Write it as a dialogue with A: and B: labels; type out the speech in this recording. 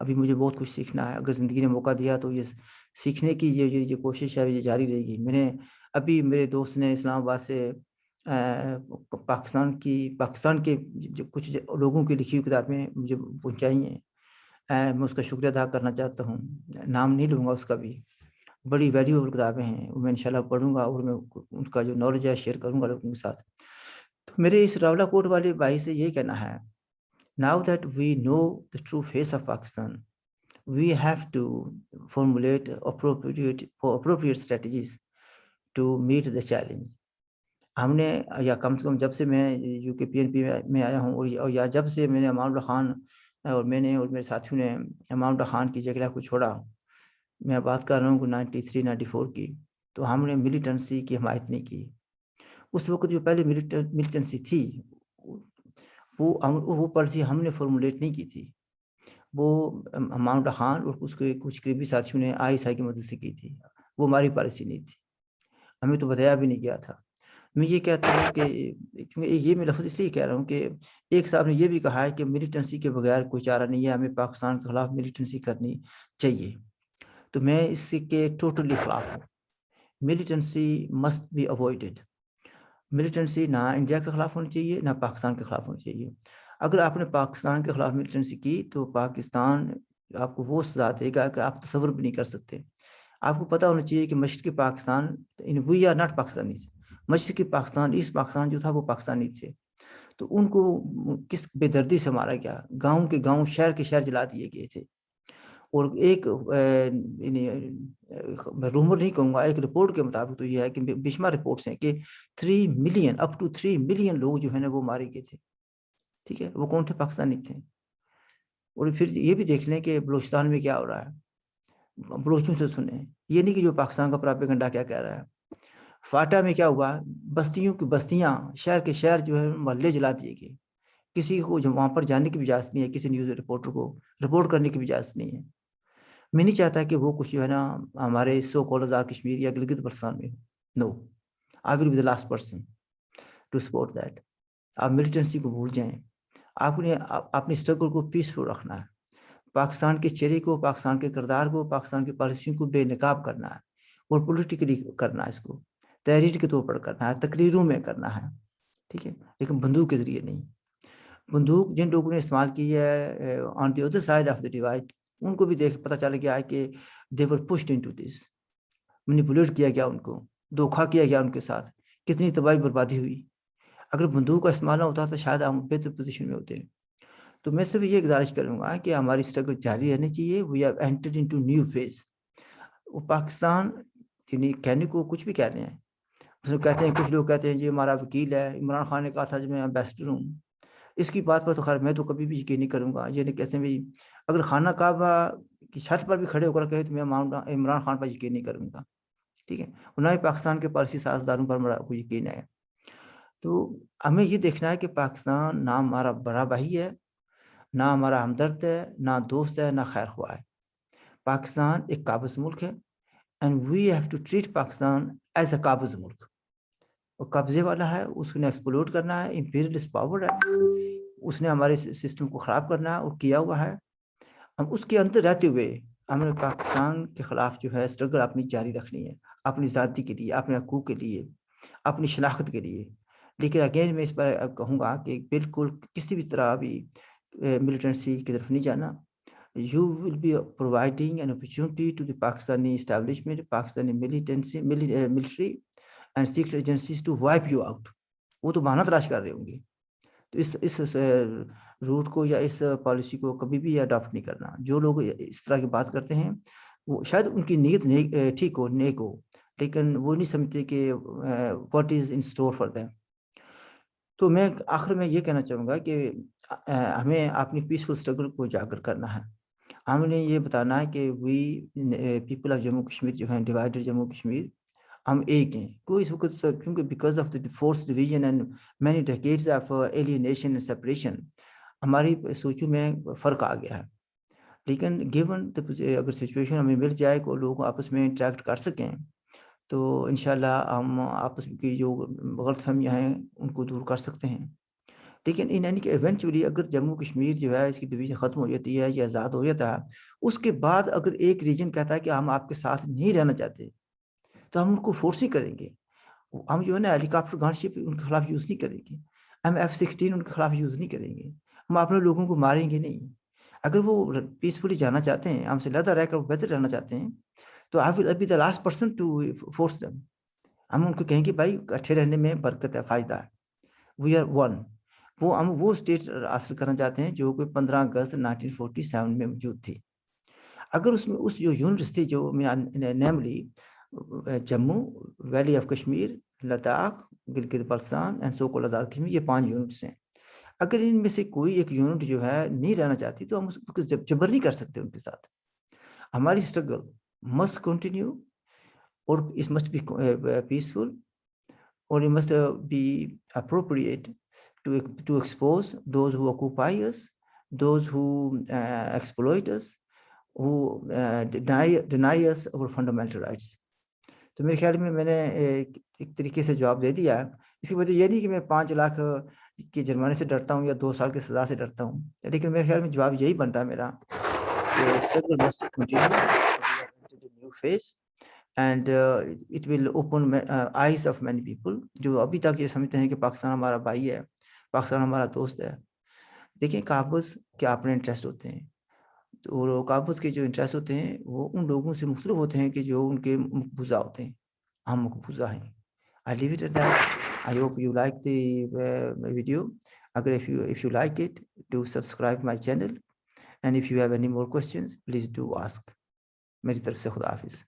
A: ابھی مجھے بہت کچھ سیکھنا ہے. اگر زندگی نے موقع دیا تو یہ سیکھنے کی یہ کوشش ہے, یہ جاری رہے گی. میں نے ابھی میرے دوست نے اسلام آباد سے پاکستان کے کچھ لوگوں کی لکھی ہوئی کتابیں مجھے پہنچائی ہیں. میں اس کا شکریہ ادا کرنا چاہتا ہوں. نام نہیں لوں گا اس کا بھی. بڑی ویلیوبل کتابیں ہیں, میں انشاءاللہ پڑھوں گا اور میں ان کا جو نالج ہے شیئر کروں گا لوگوں کے ساتھ. تو میرے اس راولہ کوٹ والے بھائی سے یہ کہنا ہے, now that we know the true face of Pakistan, we have to formulate appropriate strategies to meet the challenge. ہم نے, یا کم سے کم جب سے میں یو کے پی این پی میں آیا ہوں, اور یا جب سے میں نے امان اللہ خان اور میں نے اور میرے ساتھیوں نے امان اللہ خان کی جگہ کو چھوڑا, میں بات کر رہا ہوں 93-94 کی, تو ہم نے ملیٹنسی کی حمایت نہیں کی. اس وقت جو پہلے ملیٹنسی تھی وہ پالیسی ہم نے فارمولیٹ نہیں کی تھی. وہ امان اللہ خان اور اس کے کچھ قریبی ساتھیوں نے ISI کی مدد سے کی تھی. وہ ہماری پالیسی نہیں تھی, ہمیں تو بتایا بھی نہیں گیا تھا. میں یہ کہتا ہوں کہ یہ میں لفظ اس لیے کہہ رہا ہوں کہ ایک صاحب نے یہ بھی کہا ہے کہ ملیٹنسی کے بغیر کوئی چارہ نہیں ہے, ہمیں پاکستان کے خلاف ملیٹنسی کرنی چاہیے. تو میں اس کے ٹوٹلی خلاف ہوں. Militancy must be avoided. Militancy نہ انڈیا کے خلاف ہونی چاہیے نہ پاکستان کے خلاف ہونی چاہیے. اگر آپ نے پاکستان کے خلاف ملیٹنسی کی تو پاکستان آپ کو وہ سزا دے گا کہ آپ تصور بھی نہیں کر سکتے. آپ کو پتہ ہونا چاہیے کہ مشرقی Pakistan, we are not Pakistani. مشرقی پاکستان, ایسٹ پاکستان جو تھا وہ پاکستانی تھے. تو ان کو کس بے دردی سے مارا گیا, گاؤں کے گاؤں, شہر کے شہر جلا دیے گئے تھے. اور ایک رومر نہیں کہوں گا, ایک رپورٹ کے مطابق تو یہ ہے کہ بشمار رپورٹس ہیں کہ 3 ملین اپ ٹو 3 ملین لوگ جو ہے نا وہ مارے گئے تھے. ٹھیک ہے, وہ کون تھے؟ پاکستانی تھے. اور پھر یہ بھی دیکھ لیں کہ بلوچستان میں کیا ہو رہا ہے. بلوچوں سے سنیں, یہ نہیں کہ جو پاکستان کا پراپیگنڈا کیا کہہ رہا ہے. فاٹا میں کیا ہوا, بستیوں کی بستیاں, شہر کے شہر جو ہے محلے جلا دیے گئے. کسی کو وہاں پر جانے کی بھی اجازت نہیں ہے, کسی نیوز رپورٹر کو رپورٹ کرنے کی بھی اجازت نہیں ہے. میں نہیں چاہتا کہ وہ کچھ جو ہے نا ہمارے سو کال آزاد کشمیر یا گلگت بلتستان میں ہو. No, I will be the last person to support that. آپ ملیٹنسی کو بھول جائیں. آپ نے اپنی اسٹرگل کو پیسفل رکھنا ہے. پاکستان کے چہرے کو, پاکستان کے کردار کو, پاکستان کی پالیسیوں کو بے نقاب کرنا ہے, اور پولیٹیکلی کرنا ہے. اس کو تحریر کے طور پر کرنا ہے, تقریروں میں کرنا ہے. ٹھیک ہے, لیکن بندوق کے ذریعے نہیں. بندوق جن لوگوں نے استعمال کی ہے on the other side of the divide, ان کو بھی پتہ چل گیا ہے کہ they were pushed into this, manipulate کیا گیا, ان کو دھوکھا کیا گیا, ان کے ساتھ کتنی تباہی بربادی ہوئی. اگر بندوق کا استعمال نہ ہوتا تو شاید ہم بہتر پوزیشن میں ہوتے. تو میں صرف یہ گزارش کروں گا کہ ہماری اسٹرگل جاری رہنی چاہیے. We have entered into new phase. وہ پاکستان یعنی کہنے کو کچھ بھی کہہ رہے ہیں. کہتے ہیں کچھ لوگ کہتے ہیں جی ہمارا وکیل ہے, عمران خان نے کہا تھا جی میں امبیسڈر ہوں. اس کی بات پر تو خیر میں تو کبھی بھی یقین نہیں کروں گا. یہ نہیں کہتے ہیں بھی اگر خانہ کعبہ کی چھت پر بھی کھڑے ہو کر کہے تو میں عمران خان پر یقین نہیں کروں گا. ٹھیک ہے, نہ ہی پاکستان کے پالیسی سازداروں پر میرا کوئی یقین ہے. تو ہمیں یہ دیکھنا ہے کہ پاکستان نہ ہمارا بڑا بھائی ہے, نہ ہمارا ہمدرد ہے, نہ دوست ہے, نہ خیر خواہ ہے. پاکستان ایک قابض ملک ہے, and we have to treat Pakistan as a قابض ملک. وہ قبضے والا ہے, اس نے ایکسپلوٹ کرنا ہے, امپیریلسٹ پاور ہے, اس نے ہمارے سسٹم کو خراب کرنا ہے اور کیا ہوا ہے. ہم اس کے اندر رہتے ہوئے ہمیں پاکستان کے خلاف جو ہے اسٹرگل اپنی جاری رکھنی ہے, اپنی ذاتی کے لیے, اپنے حقوق کے لیے, اپنی شناخت کے لیے. لیکن اگین میں اس پر کہوں گا کہ بالکل کسی بھی طرح بھی ملیٹنسی کی طرف نہیں جانا. You will be providing an opportunity to the Pakistani establishment, Pakistani military and secret agencies to wipe you out. وہ تو بہانہ تلاش کر رہے ہوں گے. تو اس روٹ کو یا اس پالیسی کو کبھی بھی اڈاپٹ نہیں کرنا. جو لوگ اس طرح کی بات کرتے ہیں وہ شاید ان کی نیت ٹھیک ہو, نیک ہو, لیکن وہ نہیں سمجھتے کہ what is in store for them. تو میں آخر میں یہ کہنا چاہوں گا کہ ہمیں اپنی پیسفل اسٹرگل کو اجاگر کرنا ہے. ہم نے یہ بتانا ہے کہ we people of Jammu Kashmir جو ہیں, ڈیوائڈڈ جموں کشمیر, ہم ایک ہیں. کوئی اس وقت کیونکہ because of the force division and many decades of alienation and suppression ہماری سوچوں میں فرق آ گیا ہے. لیکن گیون اگر سچویشن ہمیں مل جائے کہ لوگ آپس میں انٹریکٹ کر سکیں تو انشاءاللہ ہم آپس کی جو غلط فہمیاں ہیں ان کو دور کر سکتے ہیں. لیکن ان یعنی کہ ایونچولی اگر جموں کشمیر جو ہے اس کی ڈویژن ختم ہو جاتی ہے یا آزاد ہو جاتا ہے، اس کے بعد اگر ایک ریجن کہتا ہے کہ ہم آپ کے ساتھ نہیں رہنا چاہتے تو ہم ان کو فورس ہی کریں گے. ہم جو ہے نا ہیلی کاپٹر گن شپ ان کے خلاف یوز نہیں کریں گے، ہم F-16 ان کے خلاف یوز نہیں کریں گے، ہم اپنے لوگوں کو ماریں گے نہیں. اگر وہ پیسفلی جانا چاہتے ہیں، ہم سے لہذا رہ کر وہ بہتر رہنا چاہتے ہیں، تو I will be the last person to force them. ہم ان کو کہیں گے بھائی اچھے رہنے میں برکت ہے، فائدہ ہے. We are one. ہم وہ اسٹیٹ حاصل کرنا چاہتے ہیں جو کہ 15 اگست 1947 میں موجود تھی. اگر اس میں اس جو یونٹس تھی جو namely Jammu, valley of Kashmir, Ladakh, Gilgit Baltistan and so call Azad Kashmir, یہ 5 یونٹس ہیں. اگر ان میں سے کوئی ایک یونٹ جو ہے نہیں رہنا چاہتی تو ہم اس کو جبر نہیں کر سکتے ان کے ساتھ. ہماری اسٹرگل مسٹ کنٹینیو اور it must be peaceful or it must be appropriate to expose those who occupy us, those who exploit us, who deny us our fundamental rights. تو میرے خیال میں نے ایک طریقے سے جواب دے دیا. اس کی وجہ یہ نہیں کہ میں 5 لاکھ کے جرمانے سے ڈرتا ہوں یا 2 سال کی سزا سے ڈرتا ہوں، لیکن میرے خیال میں جواب یہی بنتا ہے میرا کہ struggle must continue, new phase and it will open eyes of many people جو ابھی تک یہ سمجھتے ہیں کہ پاکستان ہمارا بھائی ہے، پاکستان ہمارا دوست ہے. دیکھیں قابض کے اپنے انٹرسٹ ہوتے ہیں، اور قابض کے جو انٹرسٹ ہوتے ہیں وہ ان لوگوں سے مختلف ہوتے ہیں کہ جو ان کے مقبوضہ ہوتے ہیں. ہم مقبوضہ ہیں. I leave it at that. I hope you like the video. اگر if you like it, do subscribe my channel and if you have any more questions, please do ask. میری طرف سے خدا حافظ.